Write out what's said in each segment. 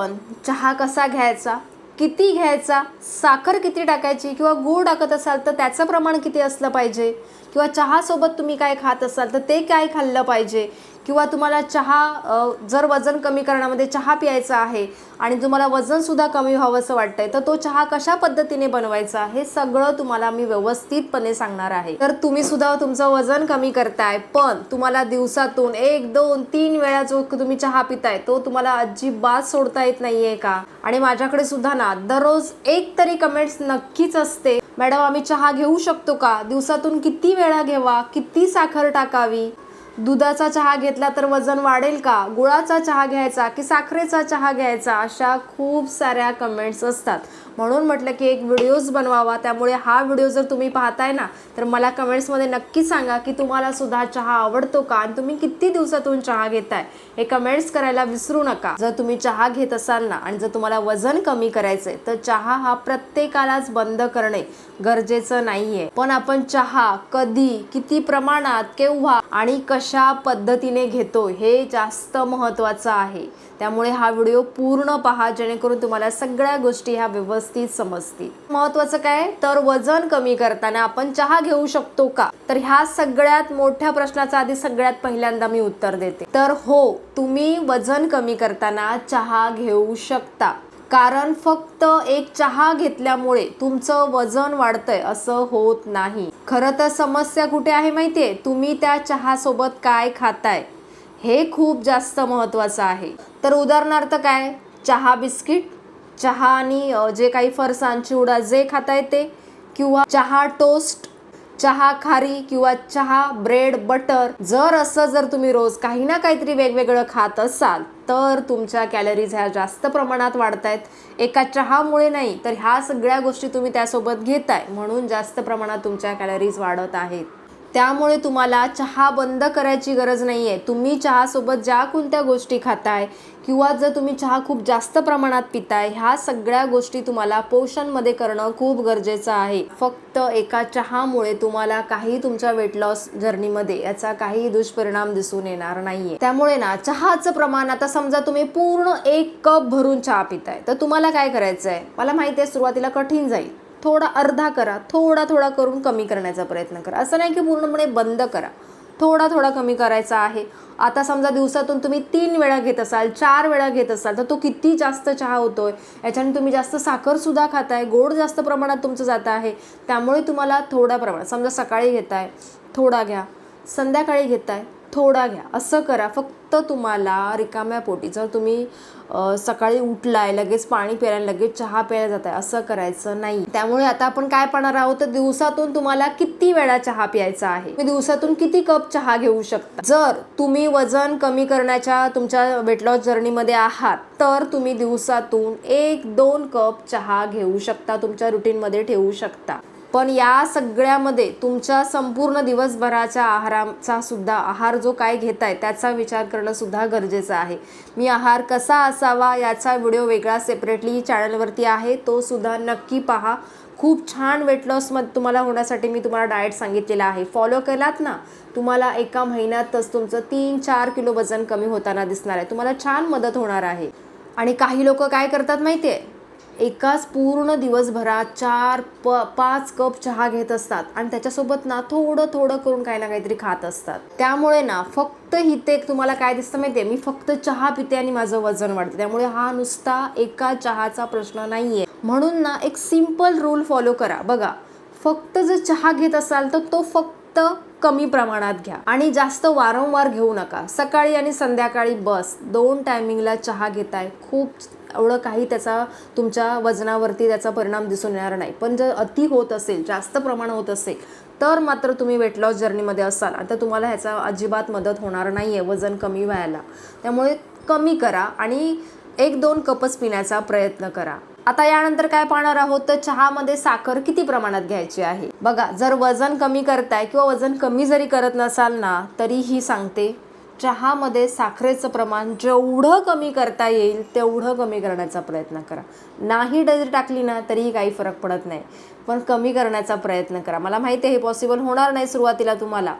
पण चहा कसा घ्यायचा, किती घ्यायचा, साखर किती टाकायची किंवा गूळ टाकत असाल तर त्याचं प्रमाण किती असलं पाहिजे, किंवा चहासोबत तुम्ही काय खात असाल तर ते काय खाल्लं पाहिजे, किंवा तुम्हाला चहा जर वजन कमी करण्यामध्ये चहा प्यायचा आहे आणि तुम्हाला वजनसुद्धा कमी व्हावंसं वाटतंय तर तो चहा कशा पद्धतीने बनवायचा हे सगळं तुम्हाला मी व्यवस्थितपणे सांगणार आहे. तर तुम्ही सुद्धा तुमचं वजन कमी करताय पण तुम्हाला दिवसातून 1 2 3 वेळा जो तुम्ही चहा पिताय तो तुम्हाला अजिबात सोडता येत नाहीये का? आणि माझ्याकडे सुद्धा ना दररोज एक तरी कमेंट्स नक्कीच असते, मॅडम आम्ही चहा घेऊ शकतो का, दिवसातून किती वेळा घ्यावा, किती साखर टाकावी, दुधाचा चहा घेतला तर वजन वाढेल का, गुळाचा चहा घ्यायचा की साखरेचा चहा घ्यायचा, अशा खूप साऱ्या कमेंट्स असतात. म्हणून म्हटलं की एक व्हिडिओज बनवावा. त्यामुळे हा व्हिडिओ जर तुम्ही पाहताय ना तर मला कमेंट्समध्ये नक्की सांगा की तुम्हाला सुद्धा चहा आवडतो का आणि तुम्ही किती दिवसातून चहा घेताय हे कमेंट्स करायला विसरू नका. जर तुम्ही चहा घेत असाल ना आणि जर तुम्हाला वजन कमी करायचंय तर चहा हा प्रत्येकालाच बंद करणे गरजेचं नाहीये, पण आपण चहा कधी, किती प्रमाणात, केव्हा आणि कशा पद्धतीने घेतो हे जास्त महत्त्वाचं आहे. त्यामुळे हा व्हिडिओ पूर्ण पहा जेणेकरून तुम्हाला सगळ्या गोष्टी ह्या व्यवस्थित समजतील. महत्त्वाचं काय तर वजन कमी करताना आपण चहा घेऊ शकतो का, तर ह्या सगळ्यात मोठ्या प्रश्नाचा आधी सगळ्यात पहिल्यांदा मी उत्तर देते. तर हो, तुम्ही वजन कमी करताना चहा घेऊ शकता, कारण फक्त एक चहा घेतल्यामुळे तुमचं वजन वाढतंय असं होत नाही. खरं तर समस्या कुठे आहे माहितीये, तुम्ही त्या चहासोबत काय खाताय हे खूप जास्त महत्त्वाचं आहे. तर उदाहरणार्थ काय, चहा बिस्किट, चहा आणि जे काही फरसाण, चिवडा जे खाता येते, किंवा चहा टोस्ट, चहा खारी किंवा चहा ब्रेड बटर. जर तुम्ही रोज काही ना काहीतरी वेगवेगळं खात असाल तर तुमच्या कॅलरीज ह्या जास्त प्रमाणात वाढतायत. एका चहामुळे नाही तर ह्या सगळ्या गोष्टी तुम्ही त्यासोबत घेताय म्हणून जास्त प्रमाणात तुमच्या कॅलरीज वाढत आहेत. त्यामुळे तुम्हाला चहा बंद करायची गरज नाही आहे. तुम्ही चहासोबत ज्या कोणत्या गोष्टी खाताय किंवा जर तुम्ही चहा खूप जास्त प्रमाणात पिताय ह्या सगळ्या गोष्टी तुम्हाला पोषणमध्ये करणं खूप गरजेचं आहे. फक्त एका चहामुळे तुम्हाला काही तुमच्या वेट लॉस जर्नीमध्ये याचा काही दुष्परिणाम दिसून येणार नाहीये. त्यामुळे ना चहाचं प्रमाण, आता समजा तुम्ही पूर्ण 1 कप भरून चहा पिताय तर तुम्हाला काय करायचं आहे, मला माहिती आहे सुरुवातीला कठीण जाईल, थोडा अर्धा करा, थोडा थोडा करून कमी करण्याचा प्रयत्न करा. असं नाही की पूर्णपणे बंद करा, थोडा थोडा कमी करायचा आहे. आता समजा दिवसातून तुम्ही 3 वेळा घेत असाल, 4 वेळा घेत असाल तर तो किती जास्त चहा होतोय, याच्याने तुम्ही जास्त साखर सुद्धा खाताय, गोड जास्त प्रमाणात तुमचं जात आहे. त्यामुळे तुम्हाला थोड्या प्रमाणात, समजा सकाळी घेताय थोडा घ्या, संध्याकाळी घेताय थोडा घ्या, असं करा. फक्त तुम्हाला रिकाम्या पोटी, जर तुम्ही सकाळी उठलाय लगेच पाणी प्यायला लगेच चहा प्यायला जाताय असं करायचं नाही. त्यामुळे आता आपण काय पाहणार आहोत तर दिवसातून तुम्हाला किती वेळा चहा प्यायचा आहे, तुम्ही दिवसातून किती कप चहा घेऊ शकता. जर तुम्ही वजन कमी करण्याच्या तुमच्या वेट लॉस जर्नीमध्ये आहात तर तुम्ही दिवसातून 1 2 कप चहा घेऊ शकता, तुमच्या रुटीनमध्ये ठेवू शकता. पण या सगळ्यामध्ये तुमच्या संपूर्ण दिवसभराच्या आहाराचा सुद्धा, आहार जो काय घेताय त्याचा विचार करणं सुद्धा गरजेचं आहे. मी आहार कसा असावा याचा व्हिडिओ वेगळा सेपरेटली चॅनलवरती आहे, तो सुद्धा नक्की पहा. खूप छान वेट लॉसमध्ये तुम्हाला होण्यासाठी मी तुम्हाला डाएट सांगितलेला आहे. फॉलो केलात ना तुम्हाला एका महिन्यातच तुमचं 3-4 किलो वजन कमी होताना दिसणार आहे. तुम्हाला छान मदत होणार आहे. आणि काही लोक काय करतात माहिती आहे, एकाच पूर्ण दिवसभरात 4-5 कप चहा घेत असतात आणि त्याच्यासोबत ना थोडं थोडं करून काही ना काहीतरी खात असतात. त्यामुळे ना फक्त हिते तुम्हाला काय दिसतं माहिती आहे, मी फक्त चहा पिते आणि माझं वजन वाढते. त्यामुळे हा नुसता एका चहाचा प्रश्न नाही आहे. म्हणून ना एक सिम्पल रूल फॉलो करा. बघा, फक्त जर चहा घेत असाल तर तो फक्त कमी प्रमाणात घ्या आणि जास्त वारंवार घेऊ नका. सकाळी आणि संध्याकाळी बस 2 टायमिंगला चहा घेताय, खूप एवढं काही त्याचा तुमच्या वजनावरती त्याचा परिणाम दिसून येणार नाही. पण जर अति होत असेल, जास्त प्रमाण होत असेल तर मात्र तुम्ही वेट लॉस जर्नीमध्ये असाल आता तुम्हाला ह्याचा अजिबात मदत होणार नाही आहे वजन कमी व्हायला. त्यामुळे कमी करा आणि 1 2 कपच पिण्याचा प्रयत्न करा. आता यानंतर काय पाहणार आहोत तर चहामध्ये साखर किती प्रमाणात घ्यायची आहे. बघा, जर वजन कमी करताय किंवा वजन कमी जरी करत नसाल ना तरीही सांगते, चहामध्ये साखरेचं प्रमाण जेवढं कमी करता येईल तेवढं कमी करण्याचा प्रयत्न करा. नाही जरी टाकली ना तरीही काही फरक पडत नाही, पण कमी करण्याचा प्रयत्न करा. मला माहिती आहे हे पॉसिबल होणार नाही सुरुवातीला तुम्हाला,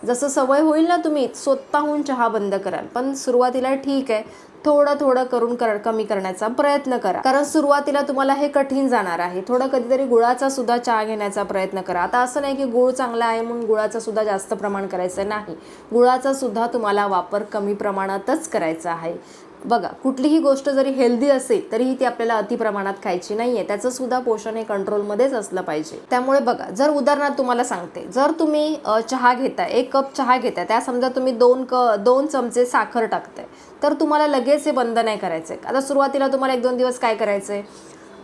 जसं सवय होईल ना तुम्ही स्वतःहून चहा बंद कराल, पण सुरुवातीला ठीक आहे थोडं थोडं करून कमी करण्याचा प्रयत्न करा, कारण सुरुवातीला तुम्हाला हे कठीण जाणार आहे. थोडं कधीतरी गुळाचा सुद्धा चहा घेण्याचा प्रयत्न करा. आता असं नाही की गुळ चांगला आहे म्हणून गुळाचा सुद्धा जास्त प्रमाण करायचं नाही, गुळाचा सुद्धा तुम्हाला वापर कमी प्रमाणातच करायचा आहे. बघा, कुठलीही गोष्ट जरी हेल्दी असेल तरीही ती आपल्याला अति प्रमाणात खायची नाहीये, त्याचं सुद्धा पोषण हे कंट्रोलमध्येच असलं पाहिजे. त्यामुळे बघा, जर उदाहरणार्थ तुम्हाला सांगते, जर तुम्ही चहा घेताय, 1 कप चहा घेताय, त्या समजा तुम्ही 2 चमचे साखर टाकताय, तर तुम्हाला लगेच हे बंद नाही करायचंय. आता सुरुवातीला तुम्हाला 1-2 दिवस काय करायचंय,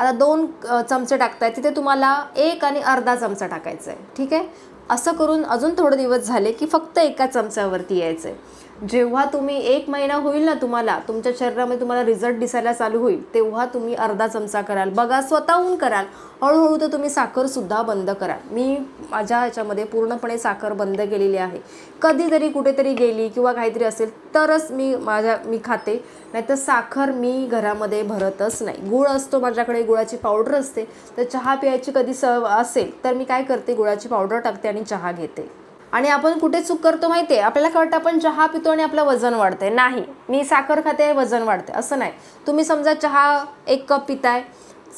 आता 2 चमचे टाकताय तिथे तुम्हाला 1 आणि अर्धा चमचा टाकायचा आहे. ठीक आहे, असं करून अजून थोडे दिवस झाले की फक्त 1 चमच्यावरती यायचंय. जेव्हा तुम्ही 1 महिना होईल ना, तुम्हाला तुमच्या शरीरामध्ये तुम्हाला रिझल्ट दिसायला चालू होईल, तेव्हा तुम्ही अर्धा चमचा कराल. बघा, स्वतःहून कराल. हळूहळू तर तुम्ही साखर सुद्धा बंद कराल. मी माझ्या ह्याच्यामध्ये पूर्णपणे साखर बंद केलेली आहे. कधीतरी कुठेतरी गेली किंवा काहीतरी असेल तरच मी खाते, नाहीतर साखर मी घरामध्ये भरतच नाही. गुळ असतो माझ्याकडे, गुळाची पावडर असते, तर चहा प्यायची कधी असेल तर मी काय करते, गुळाची पावडर टाकते आणि चहा घेते. आणि आपण कुठे चूक करतो माहिती आहे, आपल्याला काय वाटतं आपण चहा पितो आणि आपलं वजन वाढतंय. नाही, मी साखर खाते वजन वाढते असं नाही. तुम्ही समजा चहा 1 कप पिताय,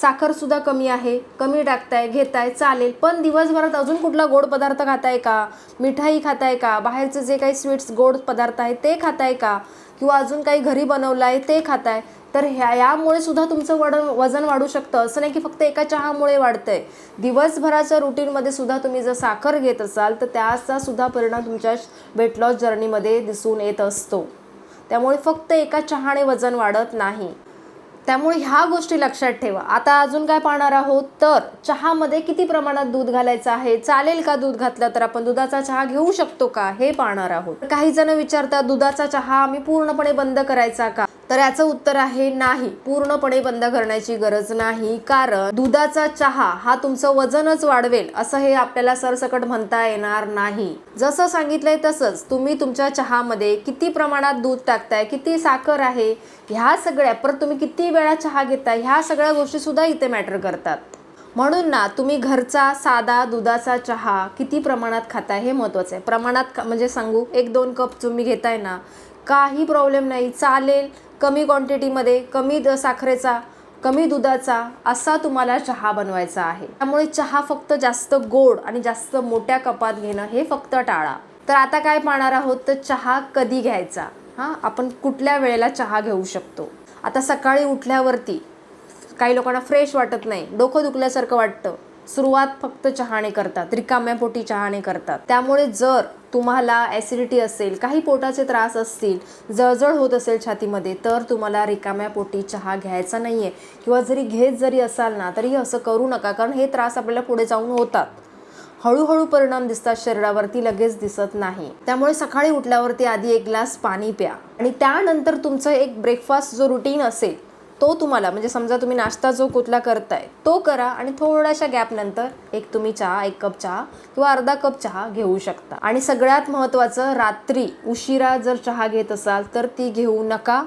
साखरसुद्धा कमी आहे, कमी टाकताय, घेताय, चालेल, पण दिवसभरात अजून कुठला गोड पदार्थ खाताय का, मिठाई खाताय का, बाहेरचे जे काही स्वीट्स गोड पदार्थ आहेत ते खाताय का, किंवा अजून काही घरी बनवलं आहे ते खाताय, तर यामुळे सुद्धा तुमचं वजन वाढू शकतं. असं नाही की फक्त एका चहामुळे वाढतंय. दिवसभराच्या रुटीनमध्ये सुद्धा तुम्ही जर साखर घेत असाल तर त्याचा सुद्धा परिणाम तुमच्या वेट लॉस जर्नीमध्ये दिसून येत असतो. त्यामुळे फक्त एका चहाने वजन वाढत नाही. त्यामुळे ह्या गोष्टी लक्षात ठेवा. आता अजून काय पाहणार आहोत, तर चहामध्ये किती प्रमाणात दूध घालायचं आहे, चालेल का दूध घातलं तर आपण दुधाचा चहा घेऊ शकतो का, हे पाहणार आहोत. काही जण विचारतात दुधाचा चहा आम्ही पूर्णपणे बंद करायचा का, तर याचं उत्तर आहे नाही, पूर्णपणे बंद करण्याची गरज नाही. कारण दुधाचा चहा हा तुमचं वजनच वाढवेल असं हे आपल्याला सरसकट म्हणता येणार नाही. जसं सांगितलंय तसंच तुम्ही तुमच्या चहामध्ये किती प्रमाणात दूध टाकताय, किती साखर आहे, ह्या सगळ्या, परत तुम्ही किती वेळा चहा घेताय, ह्या सगळ्या गोष्टी सुद्धा इथे मॅटर करतात. म्हणून ना, तुम्ही घरचा साधा दुधाचा चहा किती प्रमाणात खाताय हे महत्त्वाचं आहे. प्रमाणात म्हणजे सांगू, 1-2 कप तुम्ही घेताय ना, काही प्रॉब्लेम नाही, चालेल. कमी क्वांटिटीमध्ये, कमी साखरेचा, कमी दुधाचा असा तुम्हाला चहा बनवायचा आहे. त्यामुळे चहा फक्त जास्त गोड आणि जास्त मोठ्या कपात घेणं हे फक्त टाळा. तर आता काय पाहणार आहोत, तर चहा कधी घ्यायचा, आपण कुठल्या वेळेला चहा घेऊ शकतो. आता सकाळी उठल्यावरती काही लोकांना फ्रेश वाटत नाही, डोकं दुखल्यासारखं वाटतं, सुरुवात फक्त चहाने करतात, रिकाम्या पोटी चहाने करतात. त्यामुळे जर तुम्हाला ॲसिडिटी असेल, काही पोटाचे त्रास असतील, जळजळ होत असेल छातीमध्ये, तर तुम्हाला रिकाम्या पोटी चहा घ्यायचा नाही आहे. किंवा जरी असाल ना, तरी असं करू नका, कारण हे त्रास आपल्याला पुढे जाऊन होतात. हळूहळू परिणाम दिसतात शरीरावरती, लगेच दिसत नाही. त्यामुळे सकाळी उठल्यावरती आधी 1 ग्लास पाणी प्या आणि त्यानंतर तुमचं एक ब्रेकफास्ट जो रुटीन असेल तो तुम्हाला, म्हणजे समजा तुम्ही नाश्ता जो कुठला करताय तो करा आणि थोड्याशा गॅपनंतर तुम्ही 1 कप चहा किंवा अर्धा कप चहा घेऊ शकता. आणि सगळ्यात महत्त्वाचं, रात्री उशिरा जर चहा घेत असाल तर ती घेऊ नका.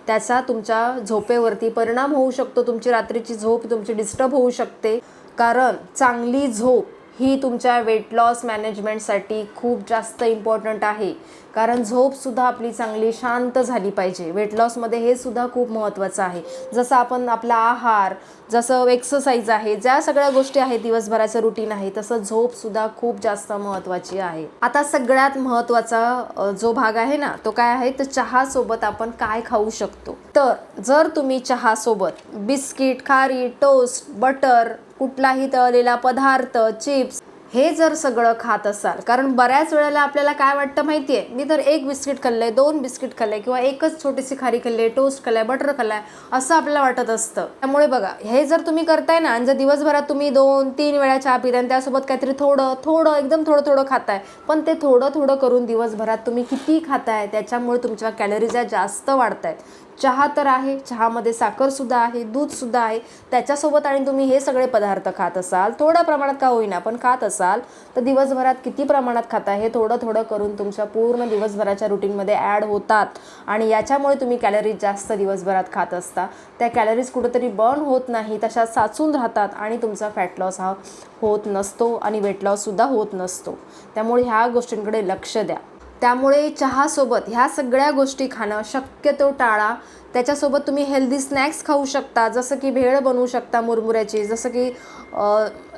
त्याचा तुमच्या झोपेवरती परिणाम होऊ शकतो. तुमची रात्रीची झोप तुमची डिस्टर्ब होऊ शकते. कारण चांगली झोप ही तुमच्या वेट लॉस मॅनेजमेंटसाठी खूप जास्त इम्पॉर्टंट आहे. कारण झोपसुद्धा आपली चांगली शांत झाली पाहिजे. वेट लॉसमध्ये हे सुद्धा खूप महत्त्वाचं आहे. जसं आपण आपला आहार, जसं एक्सरसाइज आहे, ज्या सगळ्या गोष्टी आहेत, दिवसभराचं रुटीन आहे, तसं झोपसुद्धा खूप जास्त महत्त्वाची आहे. आता सगळ्यात महत्त्वाचा जो भाग आहे ना, तो काय आहे, तर चहासोबत आपण काय खाऊ शकतो. तर जर तुम्ही चहासोबत बिस्किट, खारी, टोस्ट, बटर, कुठलाही तळलेला पदार्थ, चिप्स, हे जर सगळं खात असाल, कारण बऱ्याच वेळेला आपल्याला काय वाटतं माहिती आहे, मी तर 1 बिस्किट खाल्लंय, 2 बिस्किट खाल्लंय, किंवा एकच छोटीशी खारी खाल्ली, टोस्ट खाल्लाय, बटर खाल्लाय, असं आपल्याला वाटत असतं. त्यामुळे बघा, हे जर तुम्ही करताय ना, आणि जर दिवसभरात तुम्ही 2-3 वेळा चहा पिताय आणि त्यासोबत काहीतरी थोडं एकदम थोडं खाताय, पण ते थोडं करून दिवसभरात तुम्ही किती खाताय त्याच्यामुळे तुमच्या कॅलरीज जास्त वाढतायत. चहा तर आहे, चहामध्ये साखरसुद्धा आहे, दूधसुद्धा आहे, त्याच्यासोबत आणि तुम्ही हे सगळे पदार्थ खात असाल, थोड्या प्रमाणात का होईना पण खात असाल, तर दिवसभरात किती प्रमाणात खाताय हे थोडं करून तुमच्या पूर्ण दिवसभराच्या रुटीनमध्ये ॲड होतात. आणि याच्यामुळे तुम्ही कॅलरीज जास्त दिवसभरात खात असता, त्या कॅलरीज कुठंतरी बर्न होत नाही, तशा साचून राहतात आणि तुमचा फॅट लॉस हा होत नसतो आणि वेट लॉससुद्धा होत नसतो. त्यामुळे ह्या गोष्टींकडे लक्ष द्या. त्यामुळे चहासोबत ह्या सगळ्या गोष्टी खाणं शक्यतो टाळा. त्याच्यासोबत तुम्ही हेल्दी स्नॅक्स खाऊ शकता, जसं की भेळ बनवू शकता मुरमुऱ्याची, जसं की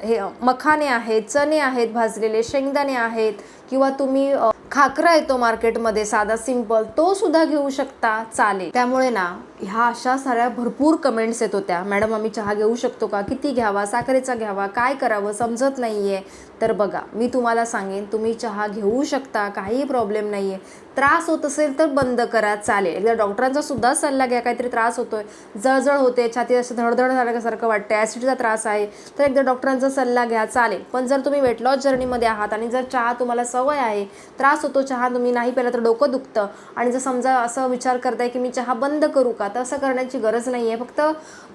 हे मखाने आहेत, चणे आहेत भाजलेले, शेंगदाणे आहेत, किंवा तुम्ही खाकरा येतो मार्केटमध्ये साधा सिंपल, तो सुद्धा घेऊ शकता, चालेल. त्यामुळे ना ह्या अशा साऱ्या भरपूर कमेंट्स येत होत्या, मॅडम आम्ही चहा घेऊ शकतो का, किती घ्यावा, साखरेचा घ्यावा, काय करावं समजत नाही आहे. तर बघा मी तुम्हाला सांगेन, तुम्ही चहा घेऊ शकता, काही प्रॉब्लेम नाही आहे. त्रास होत असेल तर बंद करा, चालेल. एकदा डॉक्टरांचा सुद्धा सल्ला घ्या, काहीतरी त्रास होतोय, जळजळ होते, छाती असं धडधड झाल्यासारखं वाटतं, ॲसिडचा त्रास आहे, तर एकदा डॉक्टरांचा सल्ला घ्या, चालेल. पण जर तुम्ही वेट लॉस जर्नीमध्ये आहात आणि जर चहा तुम्हाला सवय आहे, त्रास होतो, चहा तुम्ही नाही प्याला तर डोकं दुखतं, आणि जर समजा असं विचार करताय की मी चहा बंद करू का, तर असं करण्याची गरज नाही आहे. फक्त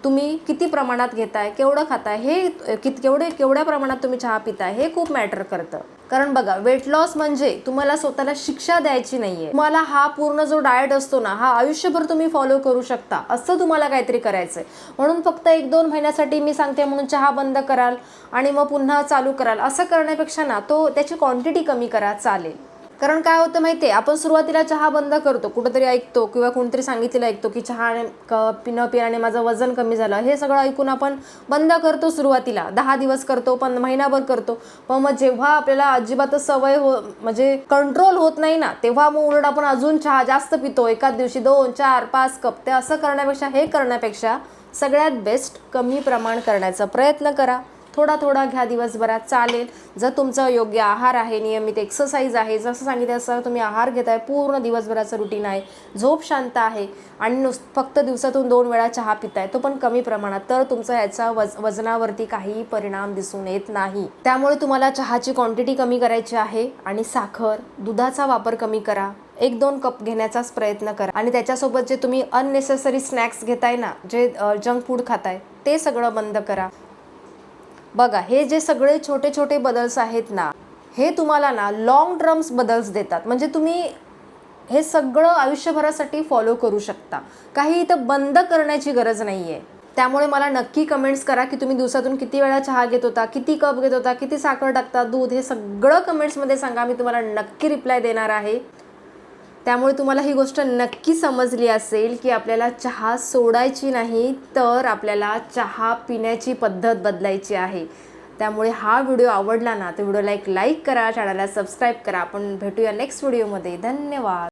तुम्ही किती प्रमाणात घेताय, केवढं खाताय, हे केवढ्या प्रमाणात तुम्ही चहा पिताय हे खूप मॅटर करतं. कारण बघा, वेट लॉस म्हणजे तुम्हाला स्वतःला शिक्षा द्यायची नाहीये. तुम्हाला हा पूर्ण जो डाएट असतो ना, हा आयुष्यभर तुम्ही फॉलो करू शकता, असं तुम्हाला काहीतरी करायचंय. म्हणून फक्त 1-2 महिन्यासाठी मी सांगते म्हणून चहा बंद कराल आणि मग पुन्हा चालू कराल, असं करण्यापेक्षा ना त्याची क्वांटिटी कमी करा, चालेल. कारण काय होतं माहिती आहे, आपण सुरुवातीला चहा बंद करतो, कुठंतरी ऐकतो किंवा कोणतरी सांगितलेलं ऐकतो की चहा न पिण्याने माझं वजन कमी झालं, हे सगळं ऐकून आपण बंद करतो. सुरुवातीला 10 दिवस करतो, पण महिनाभर करतो. पण मग जेव्हा आपल्याला अजिबातच सवय म्हणजे कंट्रोल होत नाही ना, तेव्हा मग उलट आपण अजून चहा जास्त पितो, एकाच दिवशी 2, 4, 5 कप. ते असं करण्यापेक्षा सगळ्यात बेस्ट कमी प्रमाण करण्याचा प्रयत्न करा. थोडा घ्या दिवसभरात, चालेल. जर तुमचा योग्य आहार आहे, नियमित एक्सरसाइज आहे, जसं सांगितलं असं तुम्ही आहार घेताय, पूर्ण दिवसभराचं रुटीन आहे, झोप शांत आहे, आणि फक्त दिवसातून 2 वेळा चहा पिताय, तो पण कमी प्रमाणात, तर तुमचा याचा वजनावरती काहीही परिणाम दिसून येत नाही. त्यामुळे तुम्हाला चहाची क्वांटिटी कमी करायची आहे, आणि साखर, दुधाचा वापर कमी करा. 1-2 कप घेण्याचाच प्रयत्न करा, आणि त्याच्यासोबत जे तुम्ही अननेसेसरी स्नॅक्स घेताय ना, जे जंक फूड खाताय, ते सगळं बंद करा. बघा, हे जे सगळे छोटे छोटे बदल्स आहेत ना, हे तुम्हाला ना लॉंग टर्म्स बदल्स देतात. म्हणजे तुम्ही हे सगळं आयुष्यभरासाठी फॉलो करू शकता, काही इथं बंद करण्याची गरज नाही आहे. त्यामुळे मला नक्की कमेंट्स करा की तुम्ही दिवसातून किती वेळा चहा घेत होता, किती कप घेत होता, किती साखर टाकता, दूध, हे सगळं कमेंट्समध्ये सांगा, मी तुम्हाला नक्की रिप्लाय देणार आहे. त्यामुळे तुम्हाला ही गोष्ट नक्की समजली असेल की आपल्याला चहा सोडायची नाही, तर आपल्याला चहा पिण्याची पद्धत बदलायची आहे. त्यामुळे हा व्हिडिओ आवडला ना, तर व्हिडिओला एक लाईक करा, चॅनलला सबस्क्राईब करा. आपण भेटूया नेक्स्ट व्हिडिओमध्ये. धन्यवाद.